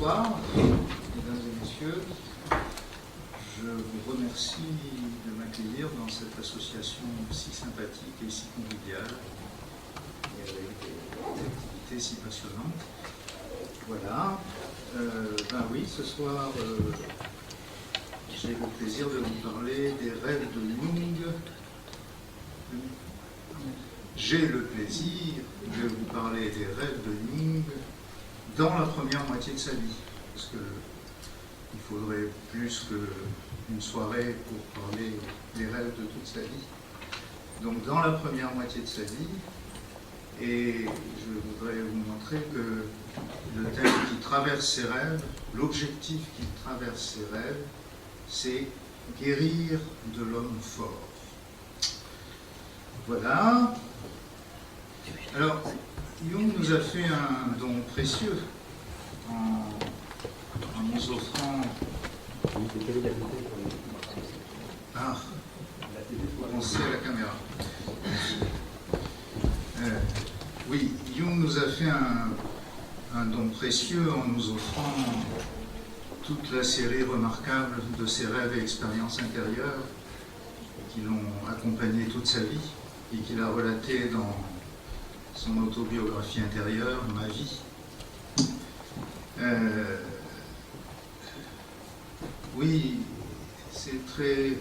Bonsoir, mesdames et messieurs. Je vous remercie de m'accueillir dans cette association si sympathique et si conviviale, et avec des activités si passionnantes. Voilà. Ben oui, ce soir, j'ai le plaisir de vous parler des rêves de Jung. J'ai le plaisir de vous parler des rêves de Jung dans la première moitié de sa vie, parce qu'il faudrait plus qu'une soirée pour parler des rêves de toute sa vie. Donc dans la première moitié de sa vie, et je voudrais vous montrer que le thème qui traverse ses rêves, l'objectif qui traverse ses rêves, c'est guérir de l'homme fort. Voilà. Alors, Jung nous a fait un don précieux en nous offrant... Ah, pensez à la caméra. Oui, Jung nous a fait un don précieux en nous offrant toute la série remarquable de ses rêves et expériences intérieures qui l'ont accompagné toute sa vie et qu'il a relaté dans son autobiographie intérieure, Ma vie. Oui, c'est très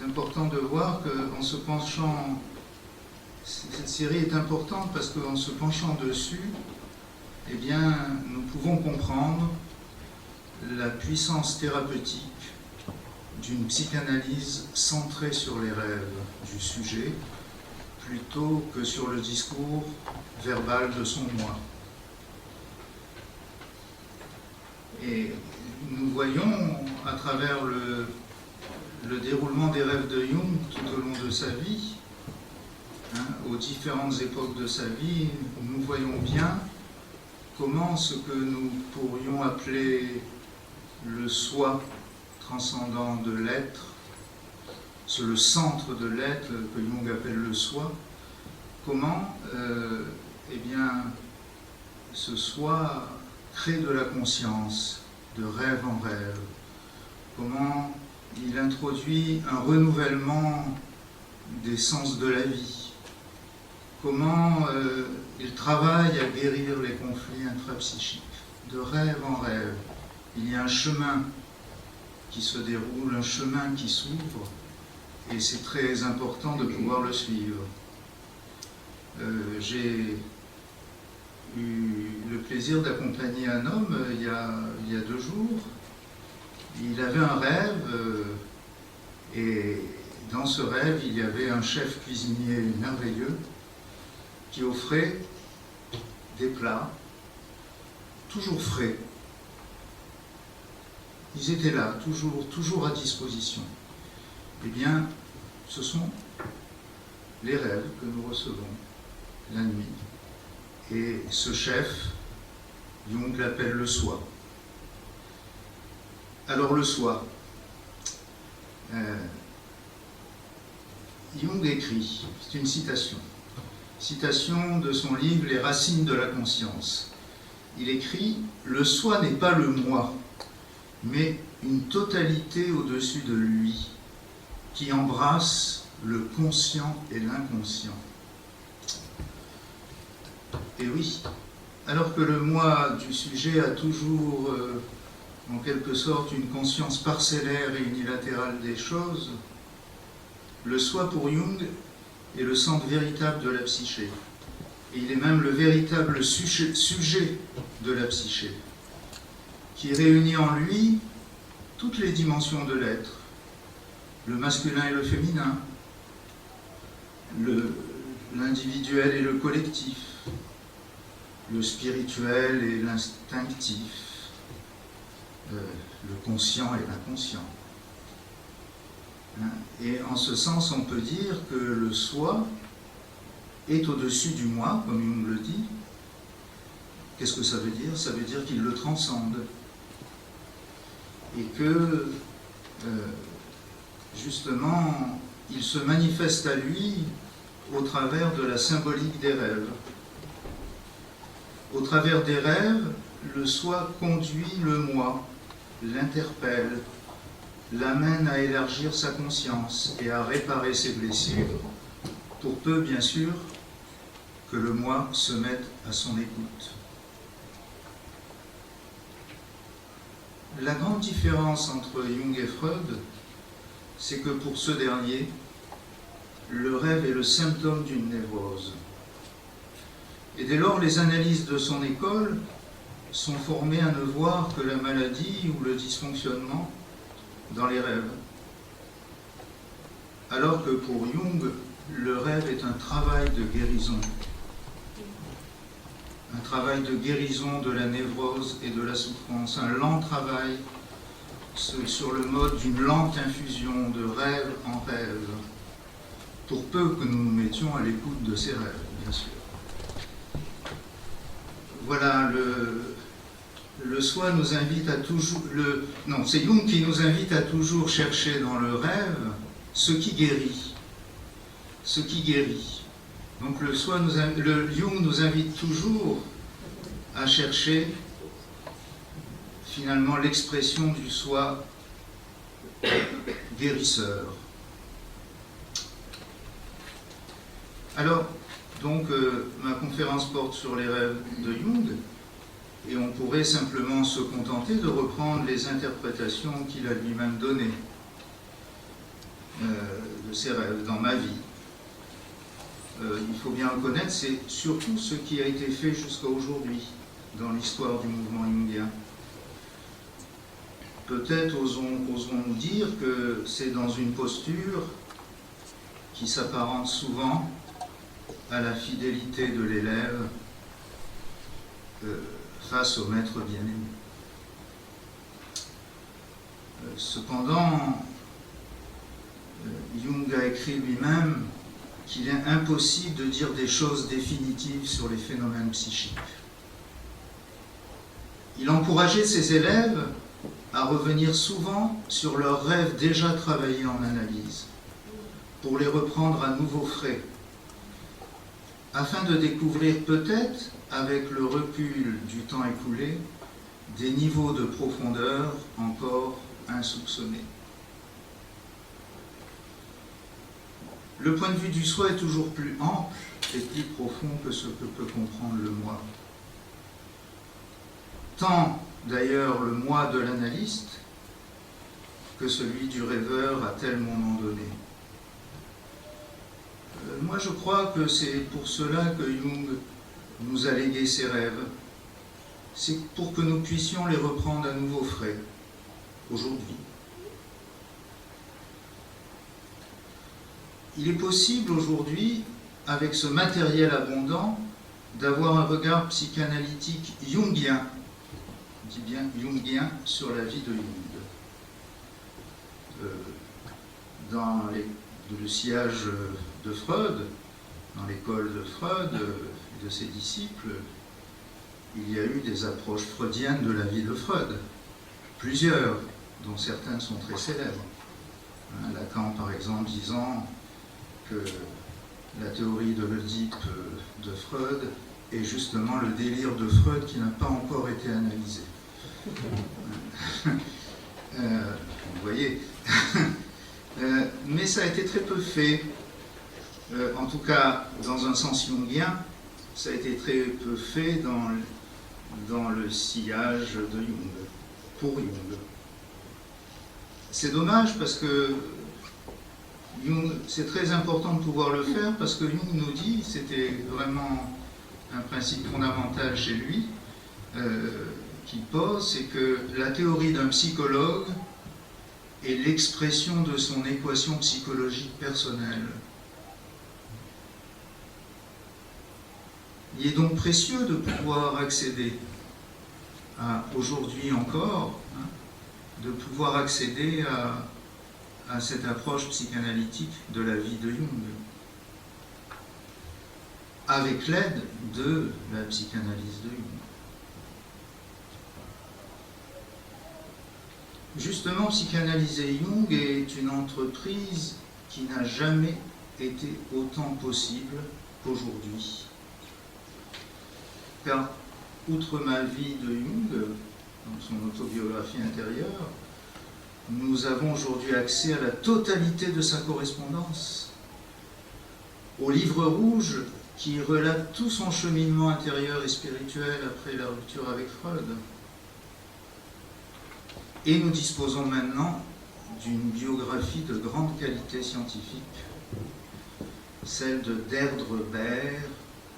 important de voir qu'en se penchant, cette série est importante parce qu'en se penchant dessus, eh bien, nous pouvons comprendre la puissance thérapeutique d'une psychanalyse centrée sur les rêves du sujet, plutôt que sur le discours verbal de son moi. Et nous voyons à travers le déroulement des rêves de Jung tout au long de sa vie, aux différentes époques de sa vie, nous voyons bien comment ce que nous pourrions appeler le soi transcendant de l'être, c'est le centre de l'être que Jung appelle le soi, comment eh bien, ce soi crée de la conscience, de rêve en rêve, comment il introduit un renouvellement des sens de la vie, comment il travaille à guérir les conflits intrapsychiques, de rêve en rêve. Il y a un chemin qui se déroule, un chemin qui s'ouvre, et c'est très important de pouvoir le suivre. J'ai eu le plaisir d'accompagner un homme il y a 2 jours. Il avait un rêve, et dans ce rêve, il y avait un chef cuisinier merveilleux qui offrait des plats toujours frais. Ils étaient là, toujours à disposition. Eh bien, ce sont les rêves que nous recevons la nuit. Et ce chef, Jung l'appelle le soi. Alors le soi, Jung écrit, c'est une citation de son livre « Les racines de la conscience ». Il écrit « Le soi n'est pas le moi, mais une totalité au-dessus de lui, qui embrasse le conscient et l'inconscient. » Et oui, alors que le moi du sujet a toujours, en quelque sorte, une conscience parcellaire et unilatérale des choses, le soi pour Jung est le centre véritable de la psyché. Et il est même le véritable sujet de la psyché, qui réunit en lui toutes les dimensions de l'être, le masculin et le féminin, l'individuel et le collectif, le spirituel et l'instinctif, le conscient et l'inconscient. Et en ce sens, on peut dire que le soi est au-dessus du moi, comme Jung le dit. Qu'est-ce que ça veut dire? Ça veut dire qu'il le transcende. Et que, justement, il se manifeste à lui au travers de la symbolique des rêves. Au travers des rêves, le soi conduit le moi, l'interpelle, l'amène à élargir sa conscience et à réparer ses blessures, pour peu, bien sûr, que le moi se mette à son écoute. La grande différence entre Jung et Freud, c'est que pour ce dernier, le rêve est le symptôme d'une névrose. Et dès lors, les analyses de son école sont formées à ne voir que la maladie ou le dysfonctionnement dans les rêves. Alors que pour Jung, le rêve est un travail de guérison. Un travail de guérison de la névrose et de la souffrance. Un lent travail sur le mode d'une lente infusion de rêve en rêve. Pour peu que nous nous mettions à l'écoute de ces rêves, bien sûr. Voilà, le soi nous invite à toujours... Non, c'est Jung qui nous invite à toujours chercher dans le rêve ce qui guérit. Ce qui guérit. Donc Jung nous invite toujours à chercher finalement l'expression du soi guérisseur. Alors, donc, ma conférence porte sur les rêves de Jung, et on pourrait simplement se contenter de reprendre les interprétations qu'il a lui-même données de ses rêves dans ma vie. Il faut bien reconnaître, c'est surtout ce qui a été fait jusqu'à aujourd'hui dans l'histoire du mouvement jungien. Peut-être osons-nous dire que c'est dans une posture qui s'apparente souvent à la fidélité de l'élève face au maître bien-aimé. Cependant, Jung a écrit lui-même qu'il est impossible de dire des choses définitives sur les phénomènes psychiques. Il encourageait ses élèves à revenir souvent sur leurs rêves déjà travaillés en analyse, pour les reprendre à nouveau frais, afin de découvrir peut-être, avec le recul du temps écoulé, des niveaux de profondeur encore insoupçonnés. Le point de vue du soi est toujours plus ample et plus profond que ce que peut comprendre le moi. Tant d'ailleurs le moi de l'analyste que celui du rêveur à tel moment donné. Moi je crois que c'est pour cela que Jung nous a légué ses rêves. C'est pour que nous puissions les reprendre à nouveau frais, aujourd'hui. Il est possible aujourd'hui, avec ce matériel abondant, d'avoir un regard psychanalytique jungien, je dis bien jungien, sur la vie de Jung. Dans le sillage de Freud, dans l'école de Freud et de ses disciples, il y a eu des approches freudiennes de la vie de Freud, plusieurs, dont certaines sont très célèbres. Lacan, par exemple, disant que la théorie de l'Oedipe de Freud est justement le délire de Freud qui n'a pas encore été analysé. Vous voyez. Mais ça a été très peu fait. En tout cas, dans un sens jungien, ça a été très peu fait dans le sillage de Jung, pour Jung. C'est dommage parce que Jung, c'est très important de pouvoir le faire parce que Jung nous dit, c'était vraiment un principe fondamental chez lui, qu'il pose, c'est que la théorie d'un psychologue est l'expression de son équation psychologique personnelle. Il est donc précieux de pouvoir accéder à, aujourd'hui encore, de pouvoir accéder à cette approche psychanalytique de la vie de Jung, avec l'aide de la psychanalyse de Jung. Justement, psychanalyser Jung est une entreprise qui n'a jamais été autant possible qu'aujourd'hui. Car outre ma vie de Jung, dans son autobiographie intérieure, nous avons aujourd'hui accès à la totalité de sa correspondance, au livre rouge qui relate tout son cheminement intérieur et spirituel après la rupture avec Freud. Et nous disposons maintenant d'une biographie de grande qualité scientifique, celle de Deirdre Baird,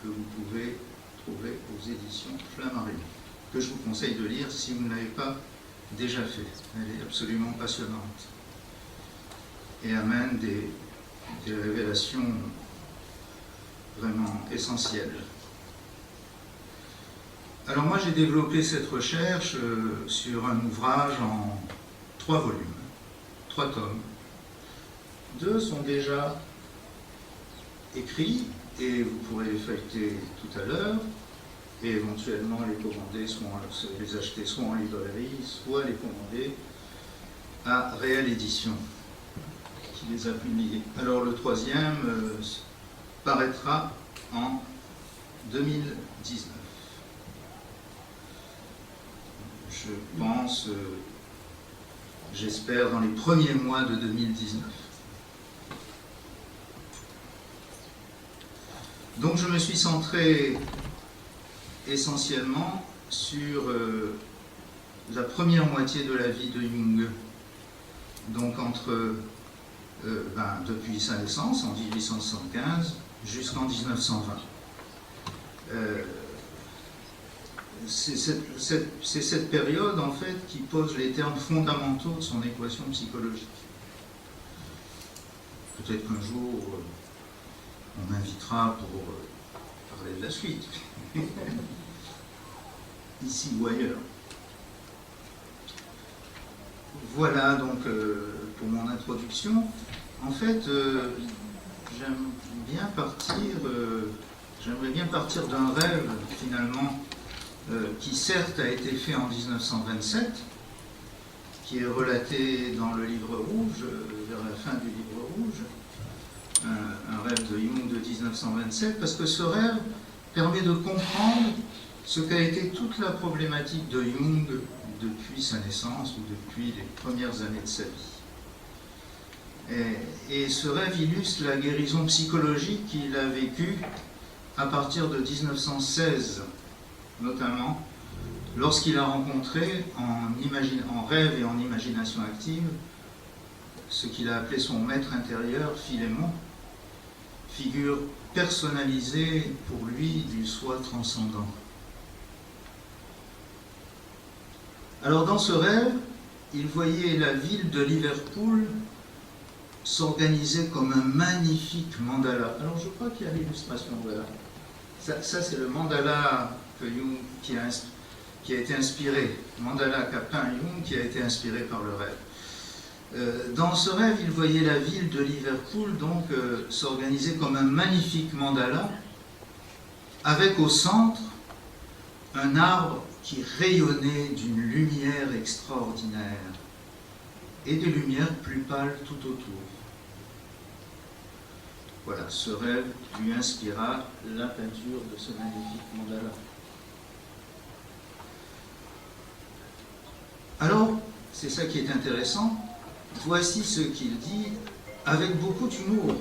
que vous pouvez trouver aux éditions Flammarion, que je vous conseille de lire si vous ne l'avez pas déjà fait. Elle est absolument passionnante et amène des révélations vraiment essentielles. Alors moi j'ai développé cette recherche sur un ouvrage en 3 volumes, 3 tomes. 2 sont déjà écrits et vous pourrez les feuilleter tout à l'heure et éventuellement les commander, soit les acheter soit en librairie, soit les commander à Réelle Édition qui les a publiés. Alors le 3e paraîtra en 2019. Je pense, j'espère, dans les premiers mois de 2019. Donc je me suis centré essentiellement sur la première moitié de la vie de Jung, donc depuis sa naissance en 1875 jusqu'en 1920. C'est cette période en fait qui pose les termes fondamentaux de son équation psychologique. Peut-être qu'un jour on m'invitera pour parler de la suite, ici ou ailleurs. Voilà donc pour mon introduction. En fait, j'aimerais bien partir d'un rêve finalement qui certes a été fait en 1927, qui est relaté dans le livre rouge, vers la fin du livre rouge, un rêve de Jung de 1927, parce que ce rêve permet de comprendre ce qu'a été toute la problématique de Jung depuis sa naissance ou depuis les premières années de sa vie. Et ce rêve illustre la guérison psychologique qu'il a vécue à partir de 1916, notamment lorsqu'il a rencontré en rêve et en imagination active ce qu'il a appelé son maître intérieur, Philémon, figure personnalisée pour lui du soi transcendant. Alors dans ce rêve, il voyait la ville de Liverpool s'organiser comme un magnifique mandala. Alors je crois qu'il y a l'illustration, voilà. Ça c'est le mandala que Jung, qui a été inspiré, le mandala qu'a peint Jung, qui a été inspiré par le rêve. Dans ce rêve, il voyait la ville de Liverpool donc s'organiser comme un magnifique mandala, avec au centre un arbre qui rayonnait d'une lumière extraordinaire et des lumières plus pâles tout autour. Voilà, ce rêve lui inspira la peinture de ce magnifique mandala. Alors, c'est ça qui est intéressant, voici ce qu'il dit avec beaucoup d'humour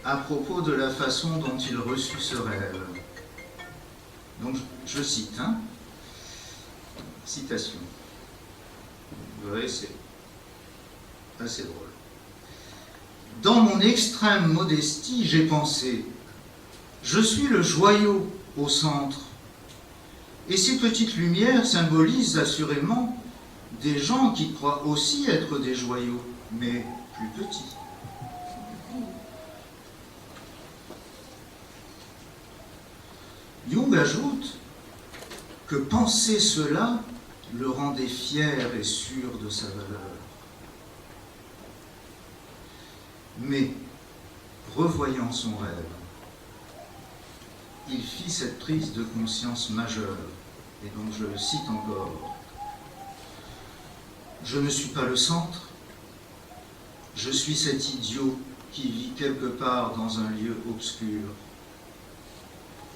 à propos de la façon dont il reçut ce rêve. Donc, je cite, citation. Vous verrez, c'est assez drôle. Dans mon extrême modestie, j'ai pensé, je suis le joyau au centre, et ces petites lumières symbolisent assurément des gens qui croient aussi être des joyaux, mais plus petits. Jung ajoute que penser cela le rendait fier et sûr de sa valeur. Mais, revoyant son rêve, il fit cette prise de conscience majeure, et donc je le cite encore. Je ne suis pas le centre, je suis cet idiot qui vit quelque part dans un lieu obscur.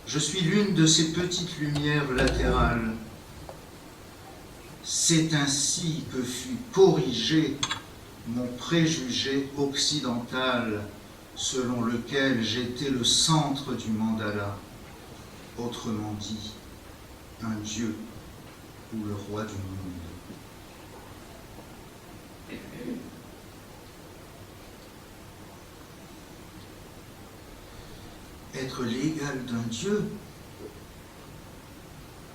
Je suis l'une de ces petites lumières latérales. C'est ainsi que fut corrigé mon préjugé occidental selon lequel j'étais le centre du mandala, autrement dit, un dieu ou le roi du monde. Être l'égal d'un dieu,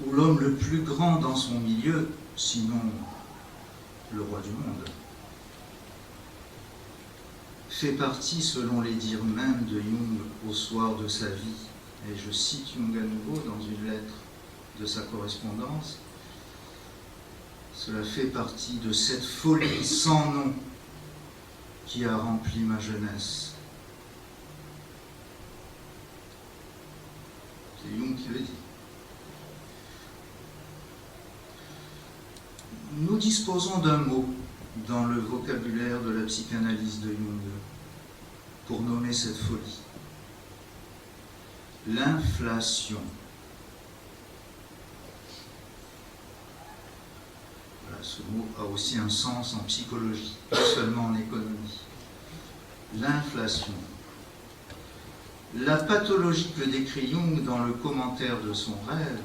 ou l'homme le plus grand dans son milieu, sinon le roi du monde, fait partie, selon les dires mêmes de Jung au soir de sa vie, et je cite Jung à nouveau dans une lettre de sa correspondance, cela fait partie de cette folie sans nom qui a rempli ma jeunesse. C'est Jung qui le dit. Nous disposons d'un mot dans le vocabulaire de la psychanalyse de Jung pour nommer cette folie. L'inflation. Voilà, ce mot a aussi un sens en psychologie, pas seulement en économie. L'inflation. La pathologie que décrit Jung dans le commentaire de son rêve,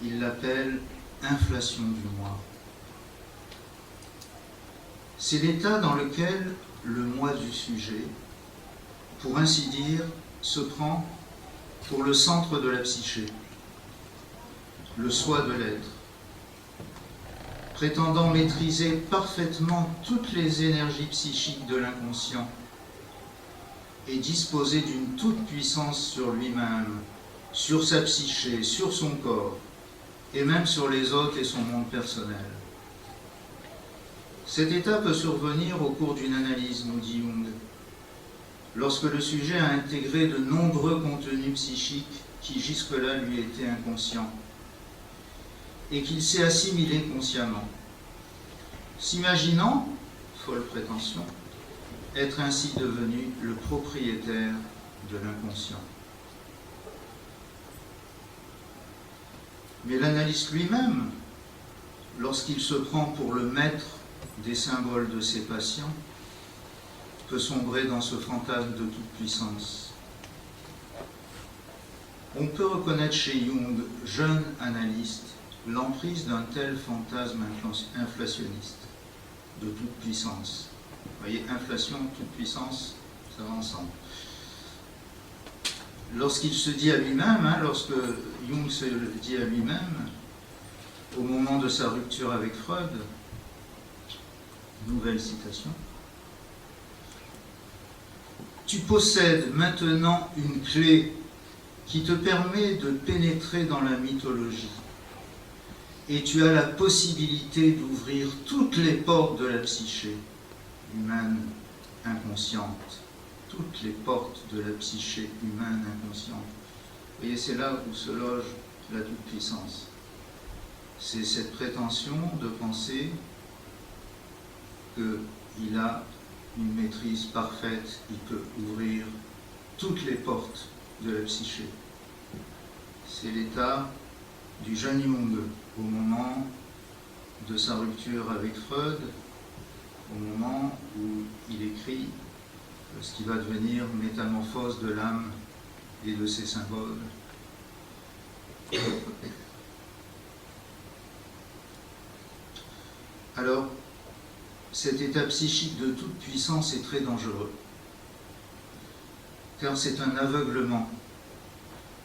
il l'appelle inflation du moi. C'est l'état dans lequel le moi du sujet, pour ainsi dire, se prend pour le centre de la psyché, le soi de l'être, prétendant maîtriser parfaitement toutes les énergies psychiques de l'inconscient et disposer d'une toute-puissance sur lui-même, sur sa psyché, sur son corps, et même sur les autres et son monde personnel. Cet état peut survenir au cours d'une analyse, nous dit Jung, lorsque le sujet a intégré de nombreux contenus psychiques qui jusque-là lui étaient inconscients, et qu'il s'est assimilé consciemment, s'imaginant, folle prétention, être ainsi devenu le propriétaire de l'inconscient. Mais l'analyste lui-même, lorsqu'il se prend pour le maître des symboles de ses patients, peut sombrer dans ce fantasme de toute puissance. On peut reconnaître chez Jung, jeune analyste, l'emprise d'un tel fantasme inflationniste de toute puissance. Vous voyez, inflation, toute puissance, ça va ensemble. Lorsqu'il se dit à lui-même, lorsque Jung se dit à lui-même, au moment de sa rupture avec Freud, nouvelle citation, « Tu possèdes maintenant une clé qui te permet de pénétrer dans la mythologie et tu as la possibilité d'ouvrir toutes les portes de la psyché humaine inconsciente, toutes les portes de la psyché humaine inconsciente. » Vous voyez, c'est là où se loge la toute-puissance. C'est cette prétention de penser qu'il a une maîtrise parfaite, il peut ouvrir toutes les portes de la psyché. C'est l'état du jeune Jung au moment de sa rupture avec Freud, au moment où il écrit ce qui va devenir Métamorphose de l'âme et de ses symboles. Alors, cet état psychique de toute puissance est très dangereux, car c'est un aveuglement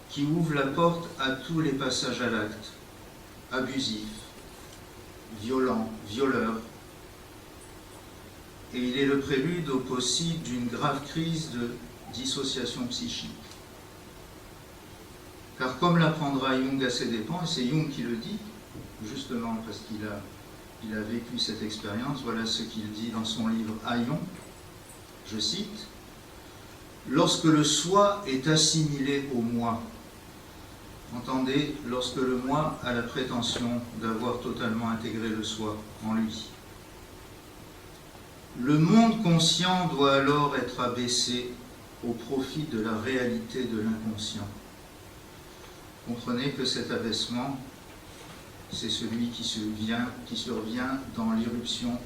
qui ouvre la porte à tous les passages à l'acte, abusifs, violents, violeurs, et il est le prélude au possible d'une grave crise de dissociation psychique. Car comme l'apprendra Jung à ses dépens, et c'est Jung qui le dit, justement parce qu'il a vécu cette expérience, voilà ce qu'il dit dans son livre Aion, je cite, « Lorsque le soi est assimilé au moi », entendez, lorsque le moi a la prétention d'avoir totalement intégré le soi en lui. Le monde conscient doit alors être abaissé au profit de la réalité de l'inconscient. comprenez que cet abaissement, c'est celui qui survient dans l'irruption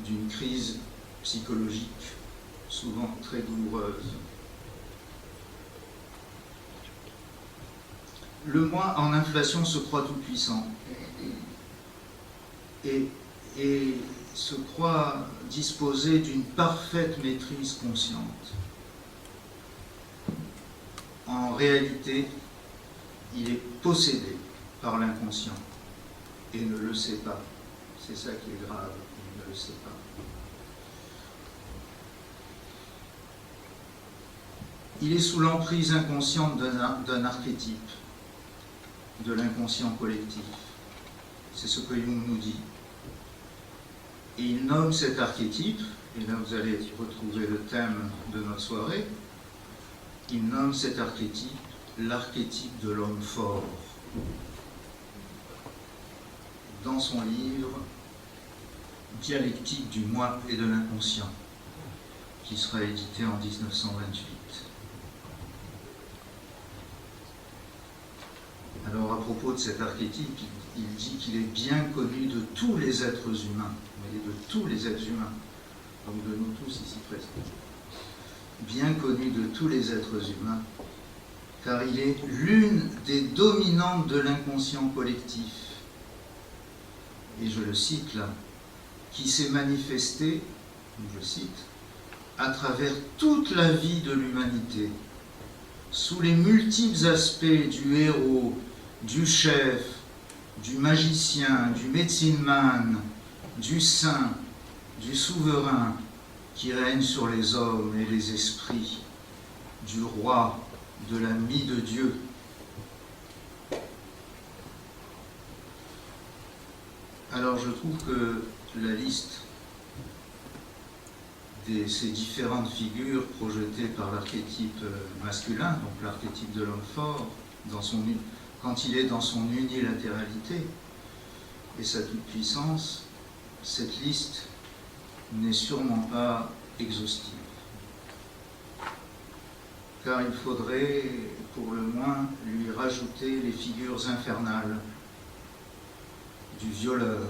d'une crise psychologique, souvent très douloureuse. Le moi en inflation se croit tout-puissant et se croit disposer d'une parfaite maîtrise consciente. En réalité, il est possédé par l'inconscient et ne le sait pas. C'est ça qui est grave, il ne le sait pas. Il est sous l'emprise inconsciente d'un archétype, de l'inconscient collectif. C'est ce que Jung nous dit. Et il nomme cet archétype, et là vous allez retrouver le thème de notre soirée, il nomme cet archétype l'archétype de l'homme fort. Dans son livre Dialectique du moi et de l'inconscient, qui sera édité en 1928. Alors, à propos de cet archétype, il dit qu'il est bien connu de tous les êtres humains, mais de tous les êtres humains, comme de nous tous ici présents. Bien connu de tous les êtres humains, car il est l'une des dominantes de l'inconscient collectif. Et je le cite là, qui s'est manifesté, je cite, à travers toute la vie de l'humanité, sous les multiples aspects du héros, du chef, du magicien, du medicine-man, du saint, du souverain qui règne sur les hommes et les esprits, du roi, de l'ami de Dieu. Alors je trouve que la liste de ces différentes figures projetées par l'archétype masculin, donc l'archétype de l'homme fort, quand il est dans son unilatéralité et sa toute-puissance, cette liste n'est sûrement pas exhaustive. Car il faudrait, pour le moins, lui rajouter les figures infernales du violeur,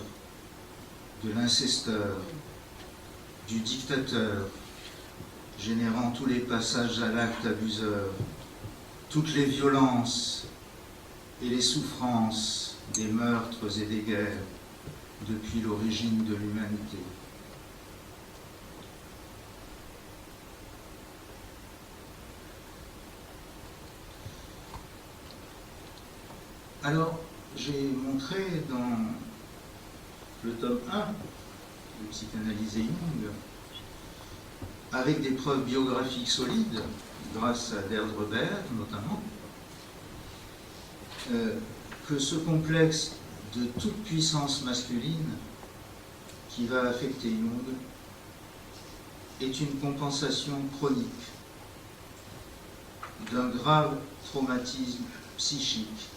de l'incesteur, du dictateur, générant tous les passages à l'acte abuseur, toutes les violences et les souffrances des meurtres et des guerres depuis l'origine de l'humanité. Alors, j'ai montré dans le tome 1 de Psychanalyser Jung, avec des preuves biographiques solides, grâce à Deirdre Berg notamment, que ce complexe de toute puissance masculine qui va affecter Jung est une compensation chronique d'un grave traumatisme psychique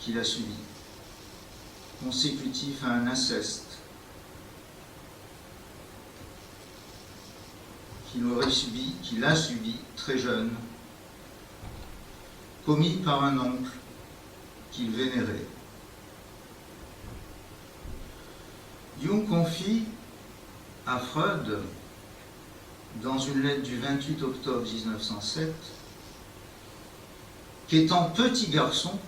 qu'il a subi, consécutif à un inceste qu'il a subi très jeune, commis par un oncle qu'il vénérait. Jung confie à Freud, dans une lettre du 28 octobre 1907, qu'étant petit garçon,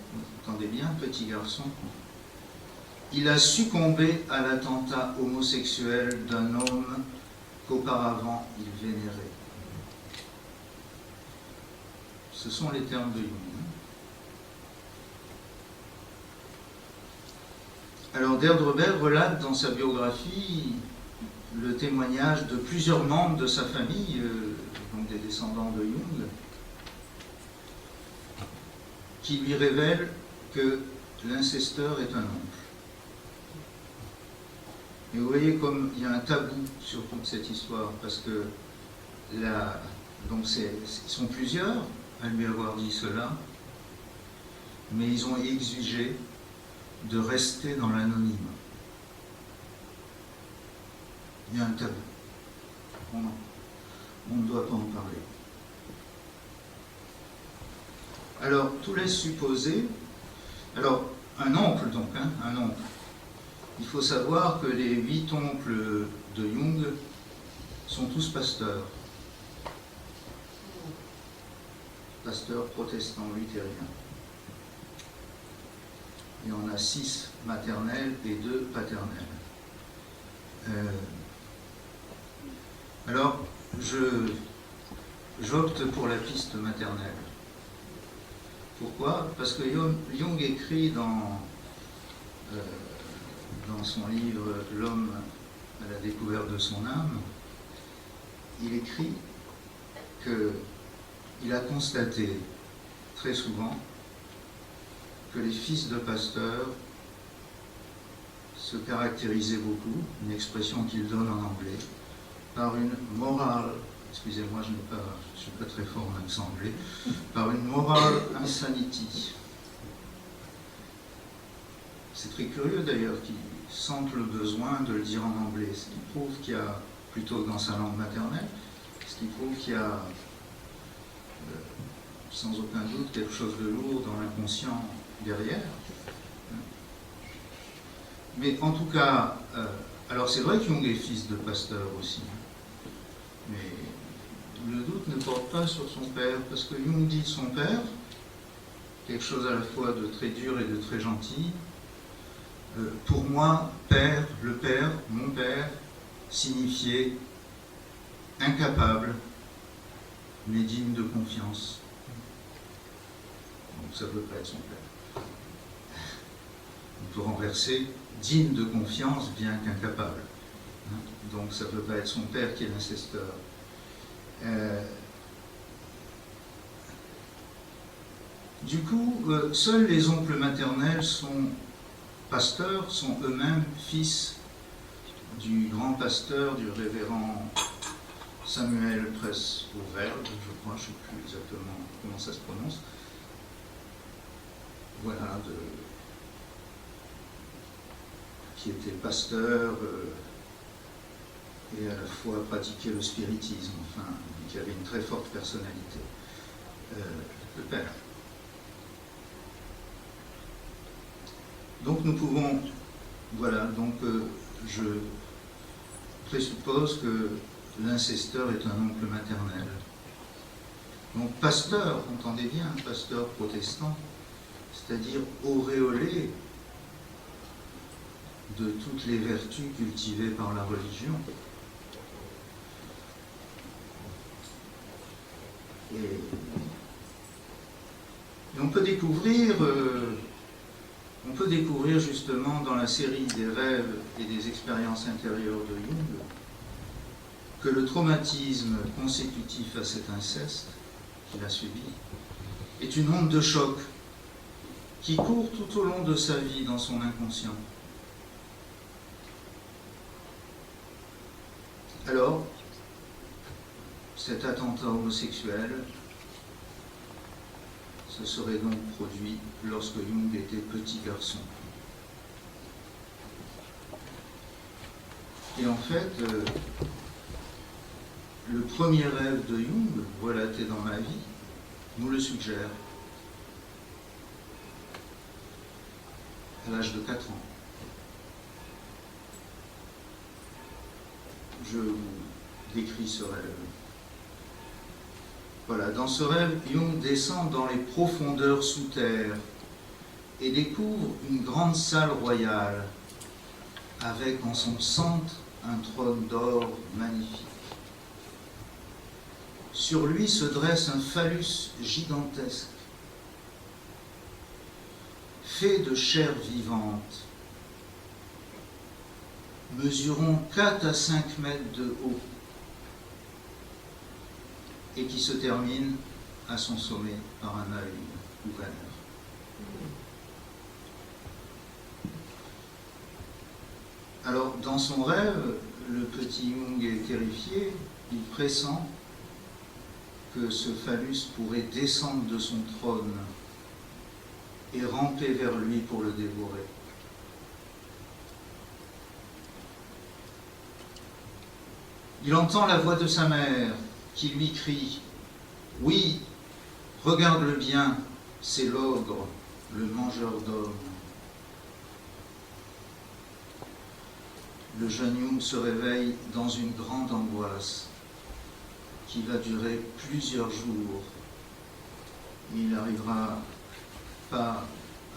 entendez bien, petit garçon, il a succombé à l'attentat homosexuel d'un homme qu'auparavant il vénérait. Ce sont les termes de Jung. Alors Deirdre Berg relate dans sa biographie le témoignage de plusieurs membres de sa famille, donc des descendants de Jung, qui lui révèlent que l'incesteur est un oncle. Et vous voyez comme il y a un tabou sur toute cette histoire, parce que donc ils sont plusieurs à lui avoir dit cela, mais ils ont exigé de rester dans l'anonyme. Il y a un tabou. On ne doit pas en parler. Alors, tout laisse supposer... Alors, un oncle, donc, hein, un oncle. Il faut savoir que les 8 oncles de Jung sont tous pasteurs. Pasteurs protestants luthériens. Et on a 6 maternelles et 2 paternelles. Alors, j'opte pour la piste maternelle. Pourquoi? Parce que Jung écrit dans son livre « L'homme à la découverte de son âme », il écrit qu'il a constaté très souvent que les fils de pasteurs se caractérisaient beaucoup, une expression qu'il donne en anglais, par une moral, excusez-moi, je ne suis pas très fort en accent anglais, par une moral insanity. C'est très curieux d'ailleurs qu'il sente le besoin de le dire en anglais, ce qui prouve qu'il y a, plutôt que dans sa langue maternelle, ce qui prouve qu'il y a sans aucun doute quelque chose de lourd dans l'inconscient derrière. Mais en tout cas, alors c'est vrai que Jung est fils de pasteur aussi, mais le doute ne porte pas sur son père, parce que Jung dit de son père quelque chose à la fois de très dur et de très gentil. Pour moi, père, le père, mon père, signifiait incapable, mais digne de confiance. Donc ça ne peut pas être son père. On peut renverser, digne de confiance, bien qu'incapable. Donc ça ne peut pas être son père qui est l'incesteur. Du coup, seuls les oncles maternels sont pasteurs, sont eux-mêmes fils du grand pasteur, du révérend Samuel Pressauvergne, je crois, je ne sais plus exactement comment ça se prononce. Voilà, qui était pasteur et à la fois pratiquait le spiritisme, enfin, qui avait une très forte personnalité. Le père. Donc nous pouvons, voilà, donc je présuppose que l'incesteur est un oncle maternel. Donc pasteur, entendez bien, pasteur protestant, c'est-à-dire auréolé de toutes les vertus cultivées par la religion. Et on peut découvrir justement dans la série des rêves et des expériences intérieures de Jung que le traumatisme consécutif à cet inceste qu'il a subi est une onde de choc qui court tout au long de sa vie dans son inconscient. Alors, cet attentat homosexuel se serait donc produit lorsque Jung était petit garçon. Et en fait, le premier rêve de Jung, relaté dans ma vie, nous le suggère. À l'âge de 4 ans. Je vous décris ce rêve. Voilà, dans ce rêve, Jung descend dans les profondeurs sous terre et découvre une grande salle royale avec en son centre un trône d'or magnifique. Sur lui se dresse un phallus gigantesque, fait de chair vivante, mesurant 4 à 5 mètres de haut, et qui se termine à son sommet par un œil ouvert. Alors, dans son rêve, le petit Jung est terrifié, il pressent que ce phallus pourrait descendre de son trône et ramper vers lui pour le dévorer. Il entend la voix de sa mère qui lui crie « Oui, regarde-le bien, c'est l'ogre, le mangeur d'hommes. Le jeune Jung se réveille dans une grande angoisse qui va durer plusieurs jours. Il n'arrivera pas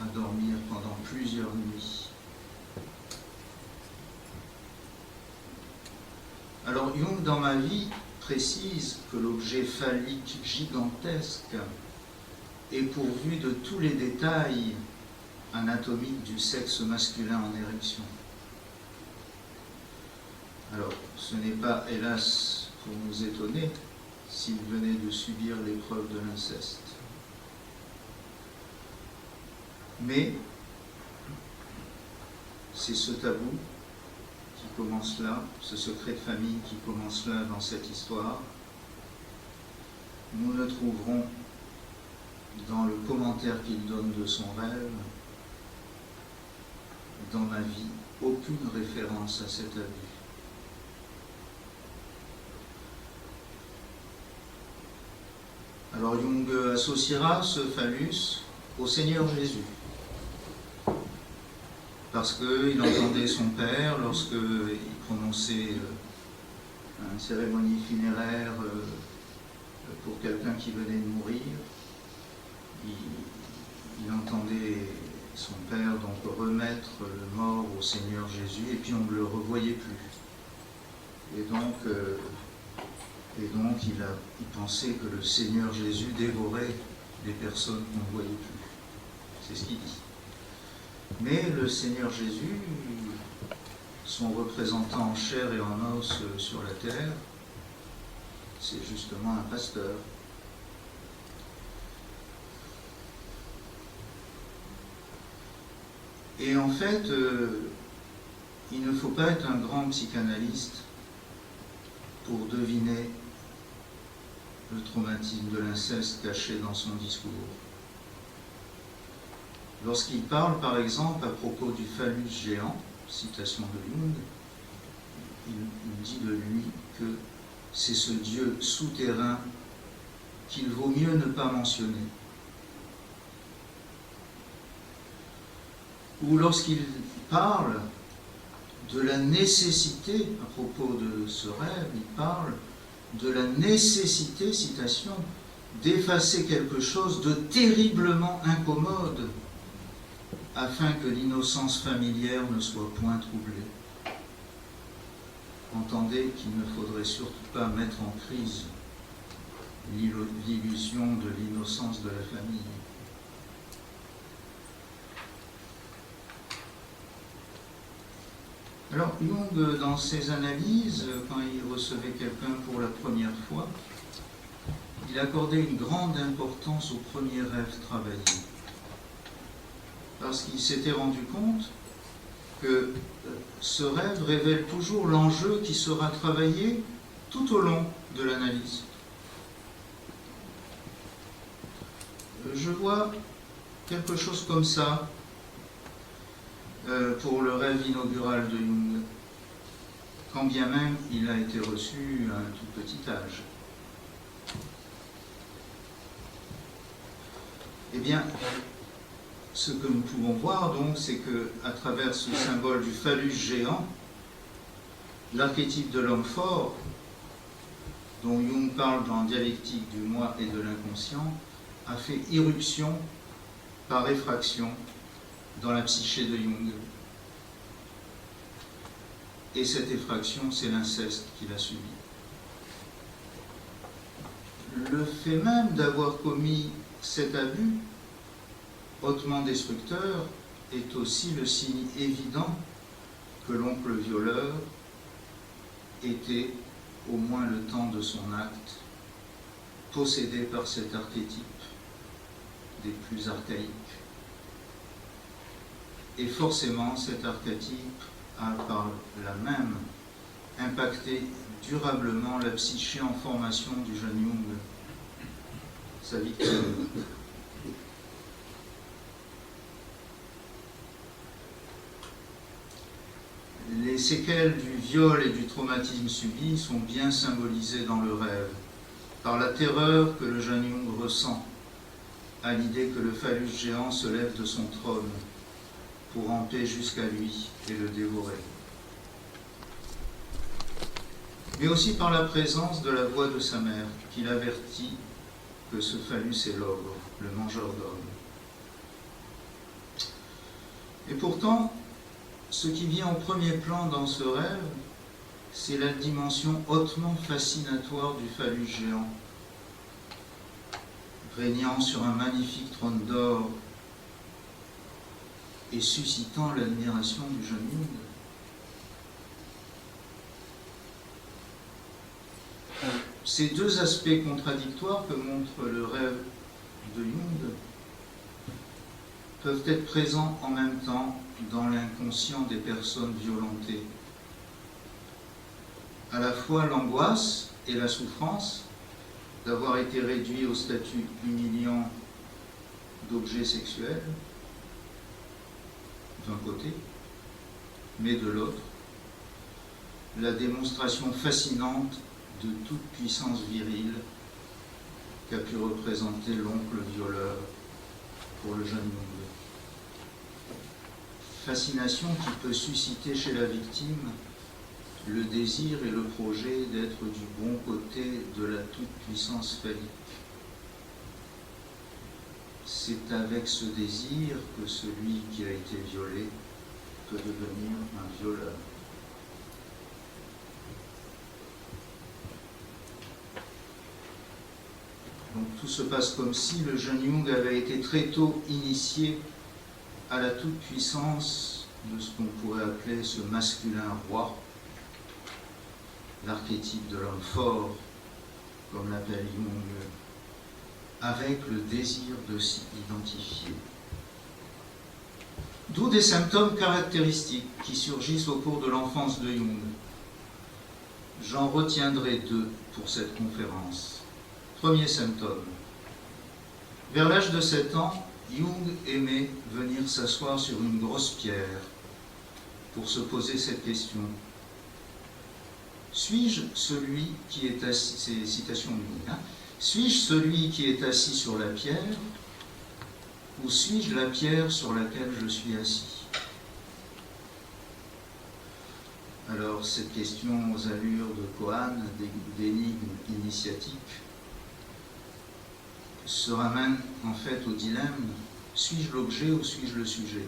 à dormir pendant plusieurs nuits. Alors Jung, dans Ma vie, précise que l'objet phallique gigantesque est pourvu de tous les détails anatomiques du sexe masculin en érection. Alors, ce n'est pas, hélas, pour nous étonner s'il venait de subir l'épreuve de l'inceste. Mais c'est ce tabou qui commence là, ce secret de famille qui commence là dans cette histoire. Nous ne trouverons dans le commentaire qu'il donne de son rêve, dans Ma vie, aucune référence à cet abus. Alors Jung associera ce phallus au Seigneur Jésus, parce qu'il entendait son père lorsqu'il prononçait une cérémonie funéraire pour quelqu'un qui venait de mourir. Il entendait son père donc remettre le mort au Seigneur Jésus, et puis on ne le revoyait plus. Et donc il pensait que le Seigneur Jésus dévorait les personnes qu'on ne voyait plus. C'est ce qu'il dit. Mais le Seigneur Jésus, son représentant en chair et en os sur la terre, c'est justement un pasteur. Et en fait, il ne faut pas être un grand psychanalyste pour deviner le traumatisme de l'inceste caché dans son discours. Lorsqu'il parle, par exemple, à propos du phallus géant, citation de Jung, il dit de lui que c'est ce Dieu souterrain qu'il vaut mieux ne pas mentionner. Ou lorsqu'il parle de la nécessité, à propos de ce rêve, il parle de la nécessité, citation, d'effacer quelque chose de terriblement incommode afin que l'innocence familière ne soit point troublée. Entendez qu'il ne faudrait surtout pas mettre en crise l'illusion de l'innocence de la famille. Alors Jung, dans ses analyses, quand il recevait quelqu'un pour la première fois, il accordait une grande importance au premier rêve travaillé. Parce qu'il s'était rendu compte que ce rêve révèle toujours l'enjeu qui sera travaillé tout au long de l'analyse. Je vois quelque chose comme ça pour le rêve inaugural de Jung, quand bien même il a été reçu à un tout petit âge. Eh bien, ce que nous pouvons voir donc, c'est que à travers ce symbole du phallus géant, l'archétype de l'homme fort, dont Jung parle dans Dialectique du moi et de l'inconscient, a fait irruption par effraction dans la psyché de Jung. Et cette effraction, c'est l'inceste qu'il a subi. Le fait même d'avoir commis cet abus hautement destructeur est aussi le signe évident que l'oncle violeur était, au moins le temps de son acte, possédé par cet archétype des plus archaïques. Et forcément, cet archétype a par là même impacté durablement la psyché en formation du jeune Jung, sa victime. Les séquelles du viol et du traumatisme subi sont bien symbolisées dans le rêve, par la terreur que le jeune Jung ressent à l'idée que le phallus géant se lève de son trône pour ramper jusqu'à lui et le dévorer. Mais aussi par la présence de la voix de sa mère, qui l'avertit que ce phallus est l'ogre, le mangeur d'hommes. Et pourtant, ce qui vient au premier plan dans ce rêve, c'est la dimension hautement fascinatoire du phallus géant, régnant sur un magnifique trône d'or et suscitant l'admiration du jeune Jung. Ces deux aspects contradictoires que montre le rêve de Jung peuvent être présents en même temps dans l'inconscient des personnes violentées. À la fois l'angoisse et la souffrance d'avoir été réduit au statut humiliant d'objet sexuel, d'un côté, mais de l'autre, la démonstration fascinante de toute puissance virile qu'a pu représenter l'oncle violeur pour le jeune Jung. Fascination qui peut susciter chez la victime le désir et le projet d'être du bon côté de la toute-puissance phallique. C'est avec ce désir que celui qui a été violé peut devenir un violeur. Donc tout se passe comme si le jeune Jung avait été très tôt initié à la toute-puissance de ce qu'on pourrait appeler ce masculin roi, l'archétype de l'homme fort, comme l'appelle Jung, avec le désir de s'y identifier. D'où des symptômes caractéristiques qui surgissent au cours de l'enfance de Jung. J'en retiendrai deux pour cette conférence. Premier symptôme. Vers l'âge de 7 ans, Jung aimait venir s'asseoir sur une grosse pierre pour se poser cette question. Suis-je celui qui est assis, c'est citation de Jung, hein? Suis-je celui qui est assis sur la pierre ou suis-je la pierre sur laquelle je suis assis? Alors, cette question aux allures de koan, d'énigme initiatique, se ramène en fait au dilemme, suis-je l'objet ou suis-je le sujet?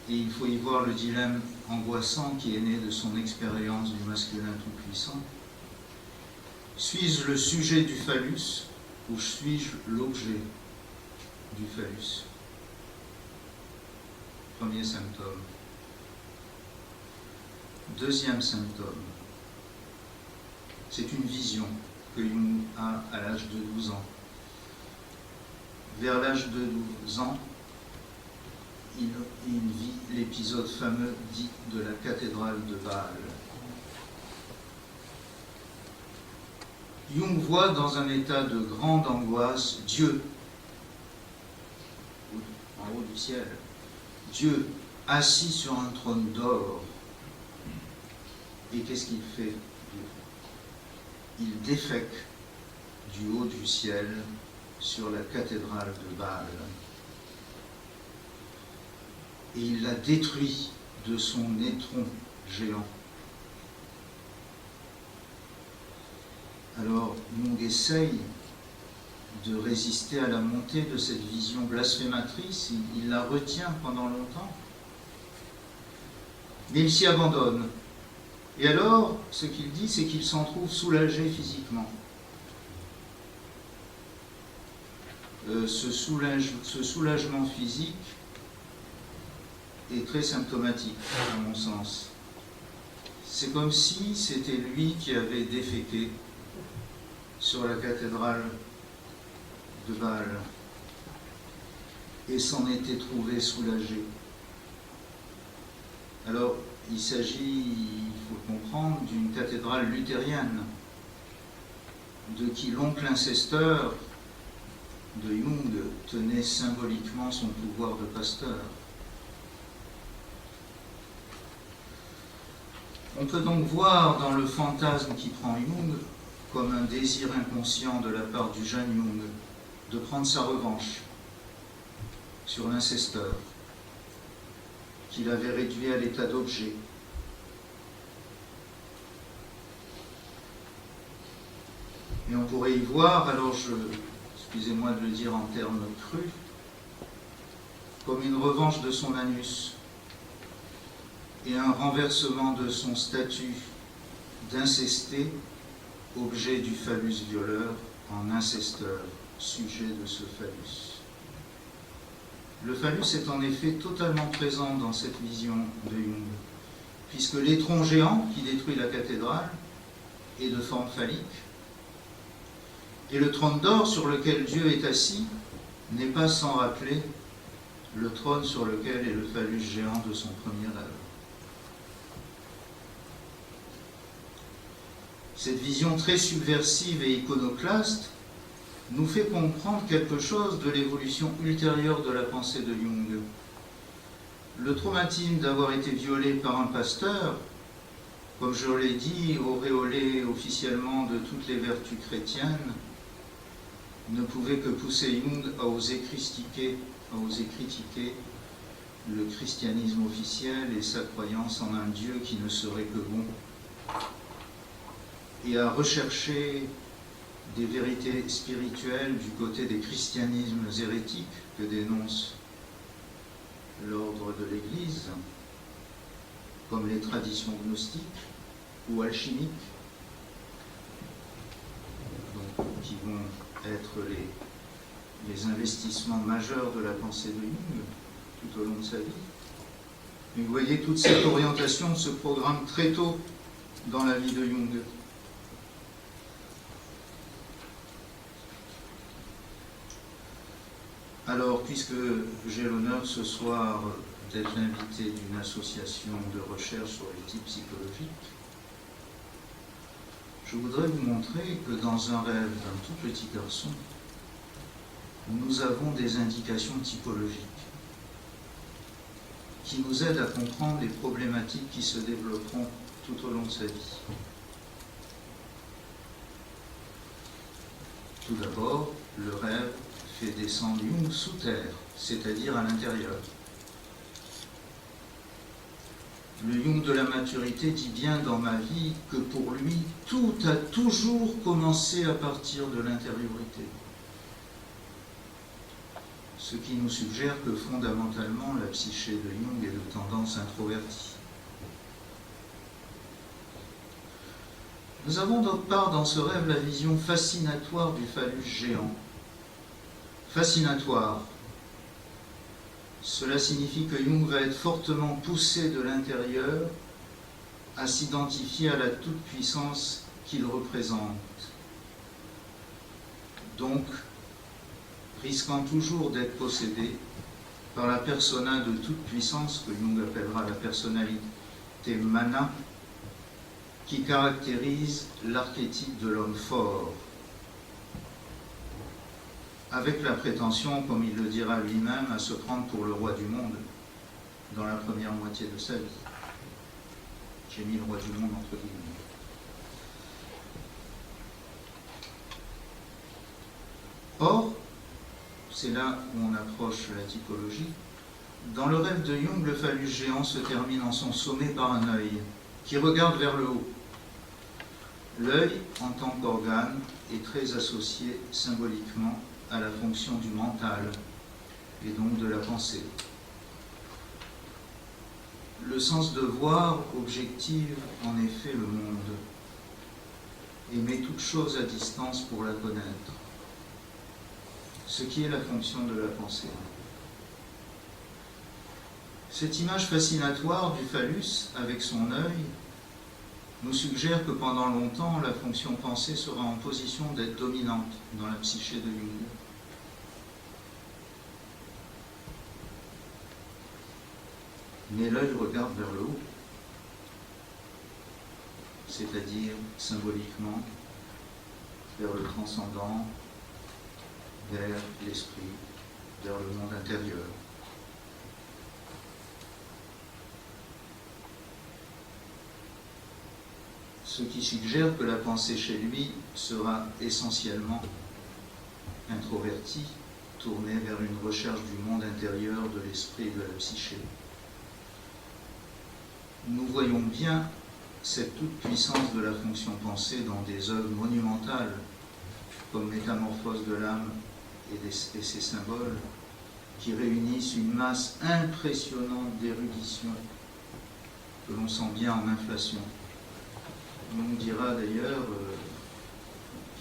Et il faut y voir le dilemme angoissant qui est né de son expérience du masculin tout-puissant. Suis-je le sujet du phallus ou suis-je l'objet du phallus? Premier symptôme. Deuxième symptôme, c'est une vision que Jung a à l'âge de 12 ans. Vers l'âge de 12 ans, il vit l'épisode fameux dit de la cathédrale de Bâle. Jung voit dans un état de grande angoisse Dieu, en haut du ciel, Dieu assis sur un trône d'or. Et qu'est-ce qu'il fait? Il défèque du haut du ciel sur la cathédrale de Bâle. Et il la détruit de son étron géant. Alors, Jung essaye de résister à la montée de cette vision blasphématrice, il la retient pendant longtemps, mais il s'y abandonne. Et alors, ce qu'il dit, c'est qu'il s'en trouve soulagé physiquement. Ce soulagement physique est très symptomatique, à mon sens. C'est comme si c'était lui qui avait déféqué sur la cathédrale de Bâle et s'en était trouvé soulagé. Alors, il s'agit, il faut comprendre, d'une cathédrale luthérienne, de qui l'oncle incesteur de Jung tenait symboliquement son pouvoir de pasteur. On peut donc voir dans le fantasme qui prend Jung comme un désir inconscient de la part du jeune Jung de prendre sa revanche sur l'incesteur qu'il avait réduit à l'état d'objet. Et on pourrait y voir, alors excusez-moi de le dire en termes crus, comme une revanche de son anus et un renversement de son statut d'incesté, objet du phallus violeur, en incesteur, sujet de ce phallus. Le phallus est en effet totalement présent dans cette vision de Jung, puisque l'étron géant qui détruit la cathédrale est de forme phallique, et le trône d'or sur lequel Dieu est assis n'est pas sans rappeler le trône sur lequel est le phallus géant de son premier rêve. Cette vision très subversive et iconoclaste nous fait comprendre quelque chose de l'évolution ultérieure de la pensée de Jung. Le traumatisme d'avoir été violé par un pasteur, comme je l'ai dit, auréolé officiellement de toutes les vertus chrétiennes, ne pouvait que pousser Jung à oser critiquer le christianisme officiel et sa croyance en un Dieu qui ne serait que bon, et à rechercher des vérités spirituelles du côté des christianismes hérétiques que dénonce l'ordre de l'Église, comme les traditions gnostiques ou alchimiques, donc, qui vont être les investissements majeurs de la pensée de Jung tout au long de sa vie. Et vous voyez toute cette orientation se programme très tôt dans la vie de Jung. Alors, puisque j'ai l'honneur ce soir d'être l'invité d'une association de recherche sur les types psychologiques, je voudrais vous montrer que dans un rêve d'un tout petit garçon, nous avons des indications typologiques qui nous aident à comprendre les problématiques qui se développeront tout au long de sa vie. Tout d'abord, le rêve fait descendre Jung sous terre, c'est-à-dire à l'intérieur. Le Jung de la maturité dit bien dans ma vie que pour lui, tout a toujours commencé à partir de l'intériorité. Ce qui nous suggère que fondamentalement, la psyché de Jung est de tendance introvertie. Nous avons d'autre part dans ce rêve la vision fascinatoire du phallus géant. Fascinatoire. Cela signifie que Jung va être fortement poussé de l'intérieur à s'identifier à la toute-puissance qu'il représente. Donc, risquant toujours d'être possédé par la persona de toute-puissance que Jung appellera la personnalité mana, qui caractérise l'archétype de l'homme fort, avec la prétention, comme il le dira lui-même, à se prendre pour le roi du monde dans la première moitié de sa vie. J'ai mis le roi du monde entre guillemets. Or, c'est là où on approche la typologie, dans le rêve de Jung, le phallus géant se termine en son sommet par un œil qui regarde vers le haut. L'œil, en tant qu'organe, est très associé symboliquement à la fonction du mental et donc de la pensée. Le sens de voir objective en effet le monde et met toute chose à distance pour la connaître, ce qui est la fonction de la pensée. Cette image fascinatoire du phallus avec son œil nous suggère que pendant longtemps, la fonction pensée sera en position d'être dominante dans la psyché de Jung. Mais l'œil regarde vers le haut, c'est-à-dire symboliquement vers le transcendant, vers l'esprit, vers le monde intérieur. Ce qui suggère que la pensée chez lui sera essentiellement introverti, tourné vers une recherche du monde intérieur de l'esprit et de la psyché. Nous voyons bien cette toute-puissance de la fonction pensée dans des œuvres monumentales comme Métamorphose de l'âme et ses symboles, qui réunissent une masse impressionnante d'érudition que l'on sent bien en inflation. On nous dira d'ailleurs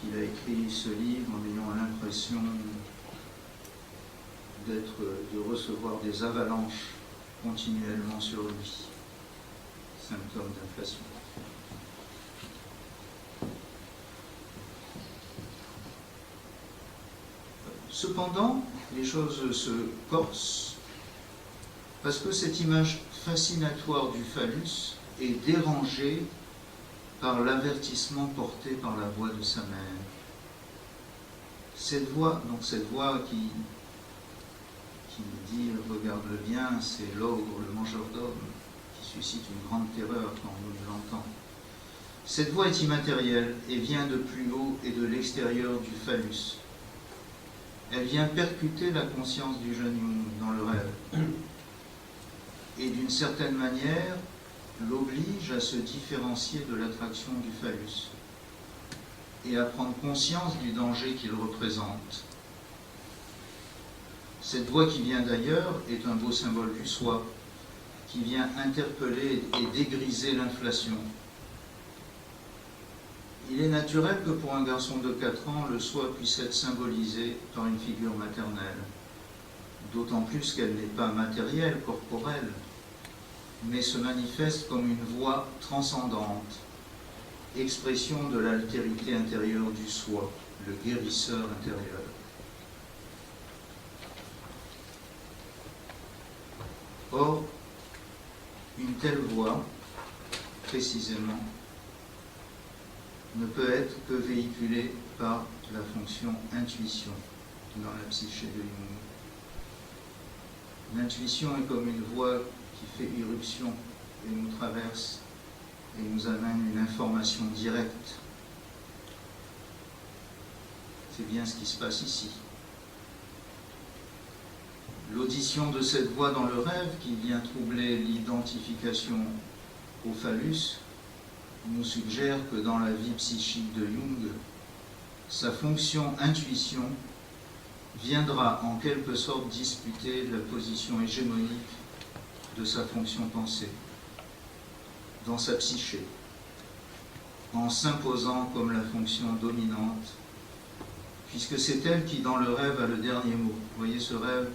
qu'il a écrit ce livre en ayant l'impression de recevoir des avalanches continuellement sur lui, symptôme d'inflation. Cependant, les choses se corsent parce que cette image fascinatoire du phallus est dérangée par l'avertissement porté par la voix de sa mère. Cette voix qui dit « regarde-le bien », c'est l'ogre, le mangeur d'hommes, qui suscite une grande terreur quand on l'entend. Cette voix est immatérielle et vient de plus haut et de l'extérieur du phallus. Elle vient percuter la conscience du jeune Jung dans le rêve. Et d'une certaine manière, l'oblige à se différencier de l'attraction du phallus et à prendre conscience du danger qu'il représente. Cette voix qui vient d'ailleurs est un beau symbole du soi, qui vient interpeller et dégriser l'inflation. Il est naturel que pour un garçon de 4 ans, le soi puisse être symbolisé par une figure maternelle, d'autant plus qu'elle n'est pas matérielle, corporelle, mais se manifeste comme une voix transcendante, expression de l'altérité intérieure du soi, le guérisseur intérieur. Or, une telle voix, précisément, ne peut être que véhiculée par la fonction intuition dans la psyché de Jung. L'intuition est comme une voix qui fait irruption et nous traverse et nous amène une information directe. C'est bien ce qui se passe ici. L'audition de cette voix dans le rêve qui vient troubler l'identification au phallus nous suggère que dans la vie psychique de Jung, sa fonction intuition viendra en quelque sorte disputer la position hégémonique de sa fonction pensée dans sa psyché, en s'imposant comme la fonction dominante, puisque c'est elle qui, dans le rêve, a le dernier mot. Vous voyez, ce rêve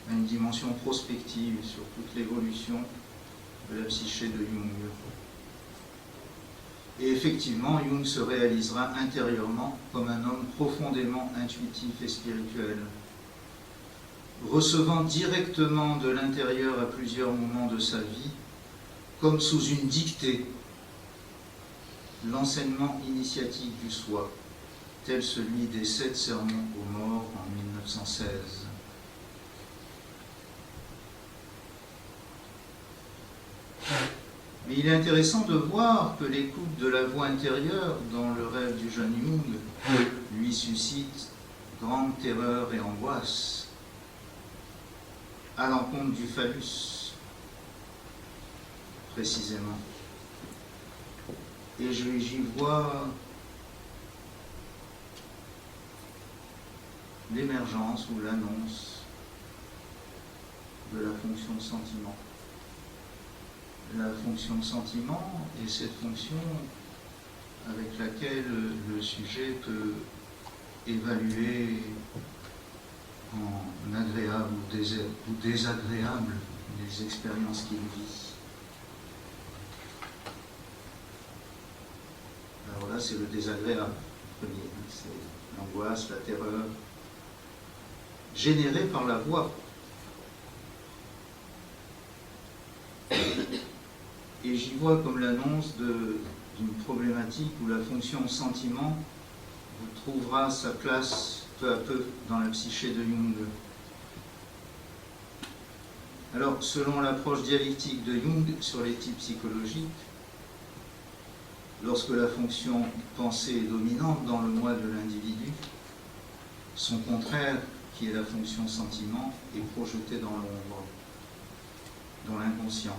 a une dimension prospective sur toute l'évolution de la psyché de Jung. Et effectivement, Jung se réalisera intérieurement comme un homme profondément intuitif et spirituel, recevant directement de l'intérieur à plusieurs moments de sa vie, comme sous une dictée, l'enseignement initiatique du soi, tel celui des 7 sermons aux morts en 1916. Mais il est intéressant de voir que l'écoute de la voix intérieure dans le rêve du jeune Jung lui suscite grande terreur et angoisse à l'encontre du phallus, précisément. Et j'y vois l'émergence ou l'annonce de la fonction de sentiment. La fonction de sentiment est cette fonction avec laquelle le sujet peut évaluer en agréable ou désagréable les expériences qu'il vit. Alors là, c'est le désagréable, premier, c'est l'angoisse, la terreur, générée par la voix. Et j'y vois comme l'annonce d'une problématique où la fonction sentiment trouvera sa place peu à peu dans la psyché de Jung. Alors, selon l'approche dialectique de Jung sur les types psychologiques, lorsque la fonction pensée est dominante dans le moi de l'individu, Son contraire, qui est la fonction sentiment, est projeté dans l'ombre, dans l'inconscient,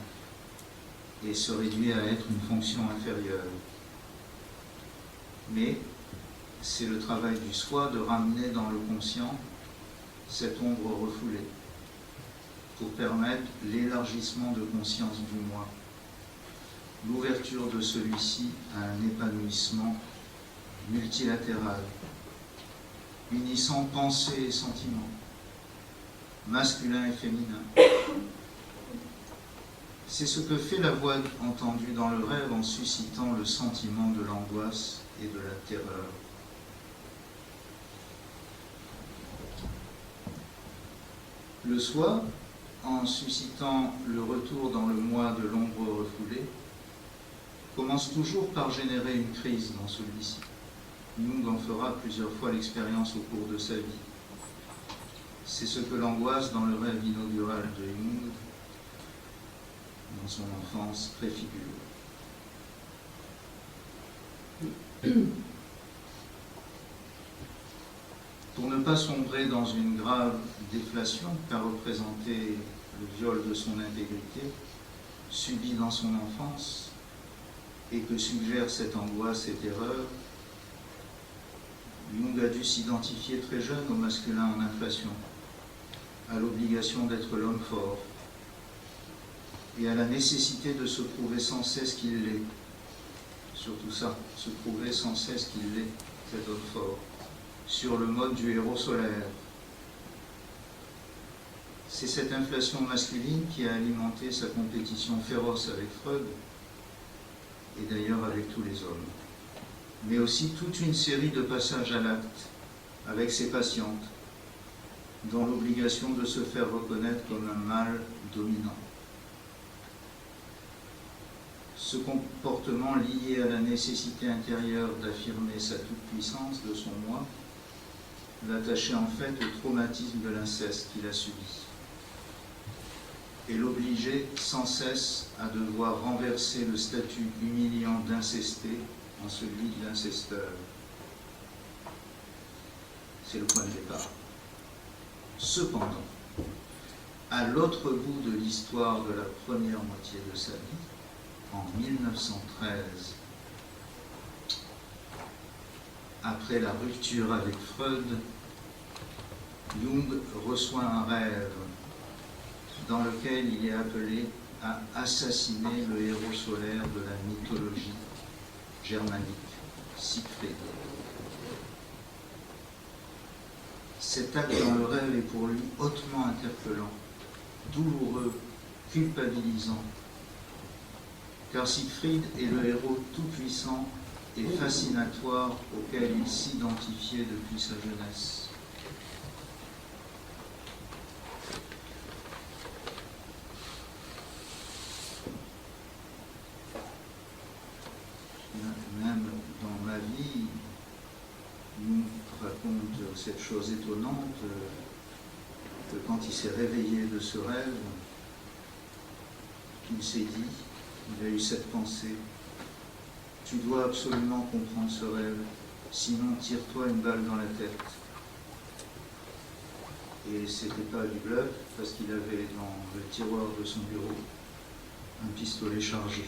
et se réduit à être une fonction inférieure. Mais c'est le travail du soi de ramener dans le conscient cette ombre refoulée, pour permettre l'élargissement de conscience du moi, l'ouverture de celui-ci à un épanouissement multilatéral, unissant pensée et sentiment, masculin et féminin. C'est ce que fait la voix entendue dans le rêve en suscitant le sentiment de l'angoisse et de la terreur. Le soi, en suscitant le retour dans le moi de l'ombre refoulée, commence toujours par générer une crise dans celui-ci. Jung en fera plusieurs fois l'expérience au cours de sa vie. C'est ce que l'angoisse dans le rêve inaugural de Jung, dans son enfance, préfigure. Pour ne pas sombrer dans une grave déflation qu'a représenté le viol de son intégrité, subi dans son enfance, et que suggère cette angoisse et terreur, Jung a dû s'identifier très jeune au masculin en inflation, à l'obligation d'être l'homme fort, et à la nécessité de se prouver sans cesse qu'il l'est. Surtout ça, se prouver sans cesse qu'il l'est, cet homme fort, sur le mode du héros solaire. C'est cette inflation masculine qui a alimenté sa compétition féroce avec Freud, et d'ailleurs avec tous les hommes. Mais aussi toute une série de passages à l'acte avec ses patientes, dans l'obligation de se faire reconnaître comme un mâle dominant. Ce comportement lié à la nécessité intérieure d'affirmer sa toute-puissance de son moi l'attachait en fait au traumatisme de l'inceste qu'il a subi et l'obligeait sans cesse à devoir renverser le statut humiliant d'incesté en celui de l'incesteur. C'est le point de départ. Cependant, à l'autre bout de l'histoire de la première moitié de sa vie, en 1913, après la rupture avec Freud, Jung reçoit un rêve dans lequel il est appelé à assassiner le héros solaire de la mythologie germanique, Siegfried. Cet acte dans le rêve est pour lui hautement interpellant, douloureux, culpabilisant, car Siegfried est le héros tout-puissant et fascinatoire auquel il s'identifiait depuis sa jeunesse. Même dans ma vie, Jung raconte cette chose étonnante que quand il s'est réveillé de ce rêve, il s'est dit, il a eu cette pensée: tu dois absolument comprendre ce rêve, sinon tire-toi une balle dans la tête. Et c'était pas du bluff, parce qu'il avait dans le tiroir de son bureau un pistolet chargé.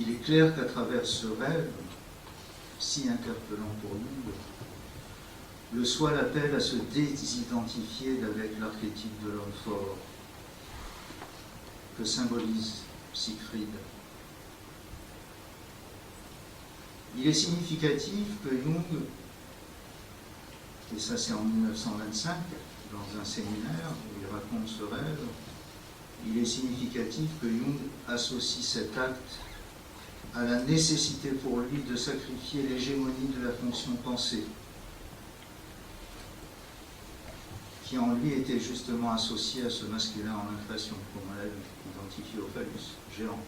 Il est clair qu'à travers ce rêve, si interpellant pour nous, le soi l'appelle à se désidentifier d'avec l'archétype de l'homme fort que symbolise Siegfried. Il est significatif que Jung, et ça c'est en 1925, dans un séminaire où il raconte ce rêve, il est significatif que Jung associe cet acte à la nécessité pour lui de sacrifier l'hégémonie de la fonction pensée, qui en lui était justement associée à ce masculin en inflation, comme on l'a vu, identifié au phallus, géant.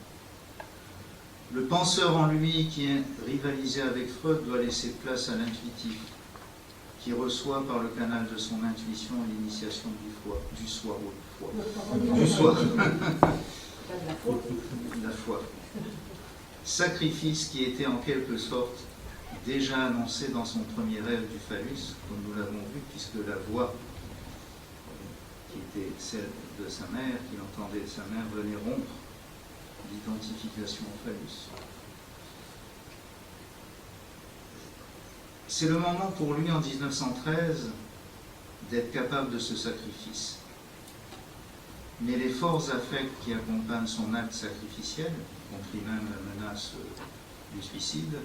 Le penseur en lui, qui rivalisait avec Freud, doit laisser place à l'intuitif, qui reçoit par le canal de son intuition l'initiation du soi. La foi. Sacrifice qui était en quelque sorte déjà annoncé dans son premier rêve du phallus, comme nous l'avons vu, puisque la voix qui était celle de sa mère, qu'il entendait de sa mère, venait rompre l'identification au phallus. C'est le moment pour lui, en 1913, d'être capable de ce sacrifice. Mais les forts affects qui accompagnent son acte sacrificiel, y compris même la menace du suicide,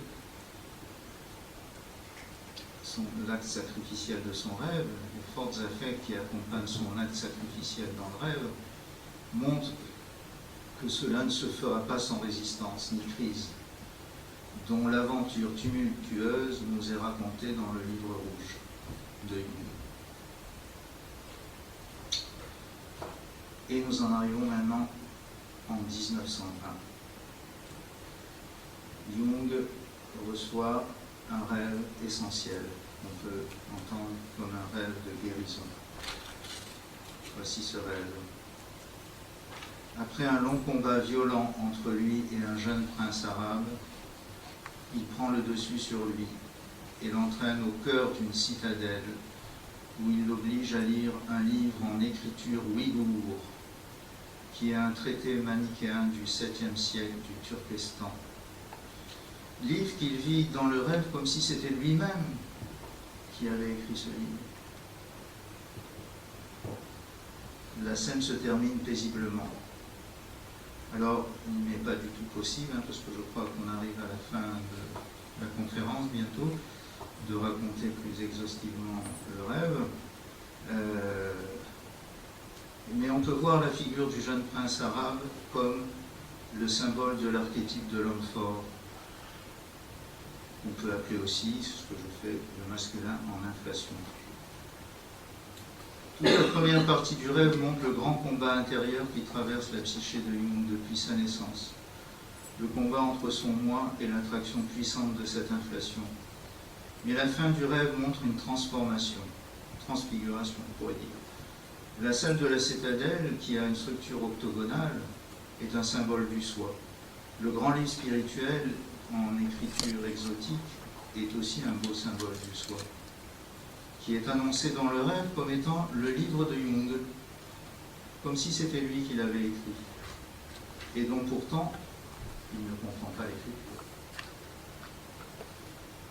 l'acte sacrificiel de son rêve, les forts affects qui accompagnent son acte sacrificiel dans le rêve, montrent que cela ne se fera pas sans résistance ni crise, dont l'aventure tumultueuse nous est racontée dans le livre rouge de Jung. Et nous en arrivons maintenant en 1901. Jung reçoit un rêve essentiel, qu'on peut entendre comme un rêve de guérison. Voici ce rêve. Après un long combat violent entre lui et un jeune prince arabe, il prend le dessus sur lui et l'entraîne au cœur d'une citadelle où il l'oblige à lire un livre en écriture ouïghour, qui est un traité manichéen du 7e siècle du Turkestan. Livre qu'il vit dans le rêve comme si c'était lui-même qui avait écrit ce livre. La scène se termine paisiblement. Alors, il n'est pas du tout possible, parce que je crois qu'on arrive à la fin de la conférence bientôt, de raconter plus exhaustivement le rêve. Mais on peut voir la figure du jeune prince arabe comme le symbole de l'archétype de l'homme fort. On peut appeler aussi, ce que je fais, le masculin en inflation. Toute la première partie du rêve montre le grand combat intérieur qui traverse la psyché de Jung depuis sa naissance. Le combat entre son moi et l'attraction puissante de cette inflation. Mais la fin du rêve montre une transformation, transfiguration, on pourrait dire. La salle de la citadelle, qui a une structure octogonale, est un symbole du soi. Le grand livre spirituel, en écriture exotique, est aussi un beau symbole du soi, qui est annoncé dans le rêve comme étant le livre de Jung, comme si c'était lui qui l'avait écrit, et dont pourtant il ne comprend pas l'écriture.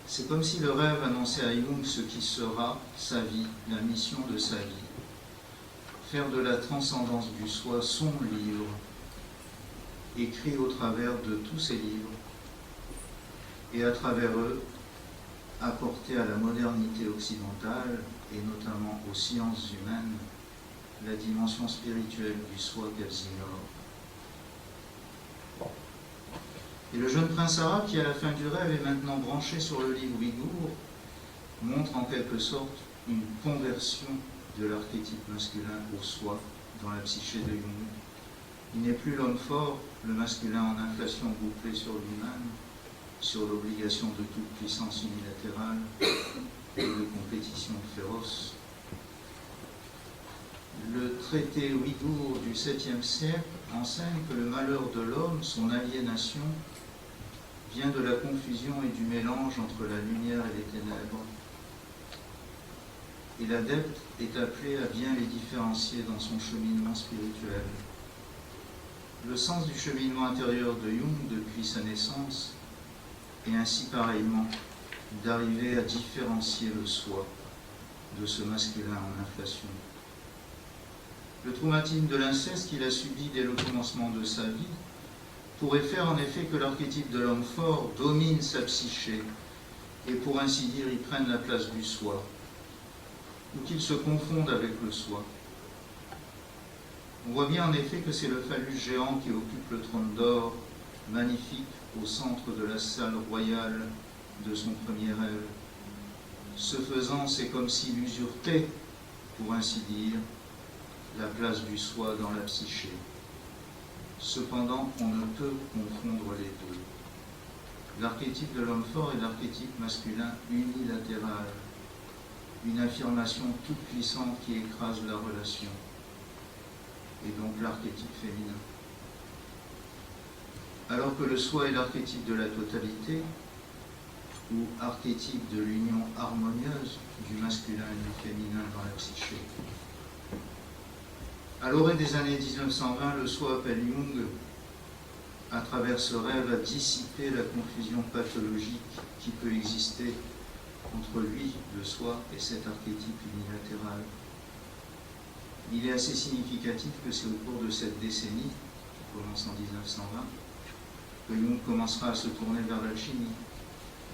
C'est comme si le rêve annonçait à Jung ce qui sera sa vie, la mission de sa vie. Faire de la transcendance du soi son livre, écrit au travers de tous ses livres, et à travers eux, apporter à la modernité occidentale, et notamment aux sciences humaines, la dimension spirituelle du soi qu'elles ignorent. Et le jeune prince arabe, qui à la fin du rêve est maintenant branché sur le livre ouïghour, montre en quelque sorte une conversion de l'archétype masculin au soi dans la psyché de Jung. Il n'est plus l'homme fort, le masculin en inflation bouclé sur lui-même, sur l'obligation de toute puissance unilatérale et de compétition féroce. Le traité ouïghour du 7e siècle enseigne que le malheur de l'homme, son aliénation, vient de la confusion et du mélange entre la lumière et les ténèbres. Et l'adepte est appelé à bien les différencier dans son cheminement spirituel. Le sens du cheminement intérieur de Jung depuis sa naissance est ainsi pareillement d'arriver à différencier le soi de ce masculin en inflation. Le traumatisme de l'inceste qu'il a subi dès le commencement de sa vie pourrait faire en effet que l'archétype de l'homme fort domine sa psyché et pour ainsi dire y prenne la place du soi, ou qu'il se confonde avec le soi. On voit bien en effet que c'est le phallus géant qui occupe le trône d'or magnifique au centre de la salle royale de son premier rêve. Ce faisant, c'est comme s'il usurpait, pour ainsi dire, la place du soi dans la psyché. Cependant, on ne peut confondre les deux. L'archétype de l'homme fort est l'archétype masculin unilatéral, une affirmation toute puissante qui écrase la relation, et donc l'archétype féminin. Alors que le soi est l'archétype de la totalité, ou archétype de l'union harmonieuse du masculin et du féminin dans la psyché. À l'orée des années 1920, le soi appelle Jung, à travers ce rêve, à dissiper la confusion pathologique qui peut exister entre lui, le soi, et cet archétype unilatéral. Il est assez significatif que c'est au cours de cette décennie, qui commence en 1920, que Jung commencera à se tourner vers l'alchimie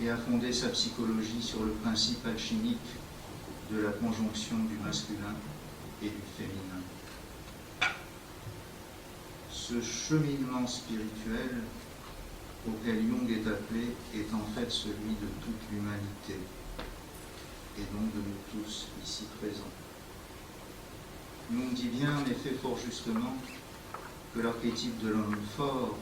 et à fonder sa psychologie sur le principe alchimique de la conjonction du masculin et du féminin. Ce cheminement spirituel auquel Jung est appelé est en fait celui de toute l'humanité, et donc de nous tous ici présents. Jung dit bien, en effet, fort justement, que l'archétype de l'homme fort,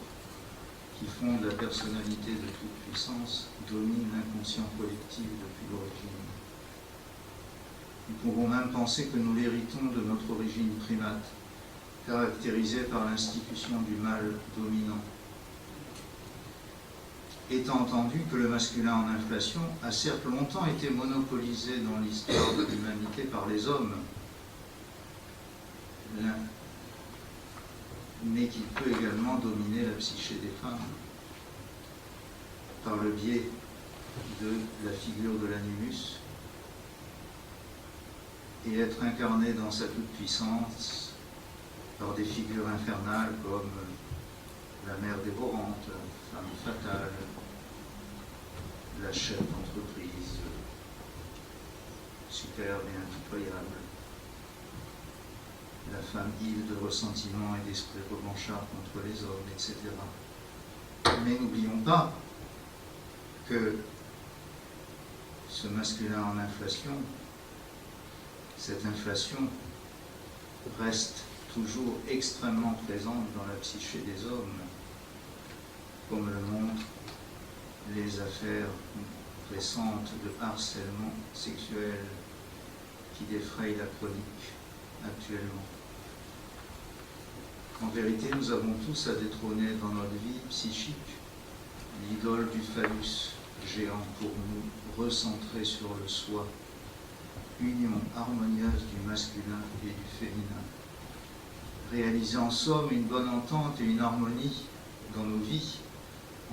qui fonde la personnalité de toute puissance, domine l'inconscient collectif depuis l'origine. Nous pouvons même penser que nous l'héritons de notre origine primate, caractérisée par l'institution du mâle dominant. Étant entendu que le masculin en inflation a certes longtemps été monopolisé dans l'histoire de l'humanité par les hommes, mais qu'il peut également dominer la psyché des femmes par le biais de la figure de l'animus et être incarné dans sa toute-puissance par des figures infernales comme la mère dévorante, la femme fatale, la chef d'entreprise, superbe et impitoyable, la femme ivre de ressentiment et d'esprit revanchard contre les hommes, etc. Mais n'oublions pas que ce masculin en inflation, cette inflation reste toujours extrêmement présente dans la psyché des hommes, comme le montrent les affaires récentes de harcèlement sexuel qui défrayent la chronique actuellement. En vérité, nous avons tous à détrôner dans notre vie psychique l'idole du phallus géant pour nous recentrer sur le soi, union harmonieuse du masculin et du féminin. Réaliser en somme une bonne entente et une harmonie dans nos vies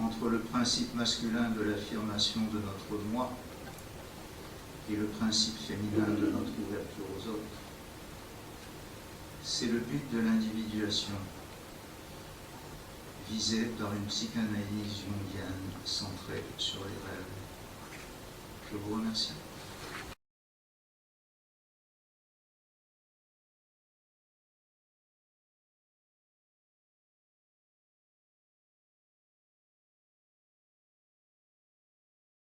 entre le principe masculin de l'affirmation de notre moi et le principe féminin de notre ouverture aux autres. C'est le but de l'individuation, visé par une psychanalyse jungienne centrée sur les rêves. Je vous remercie.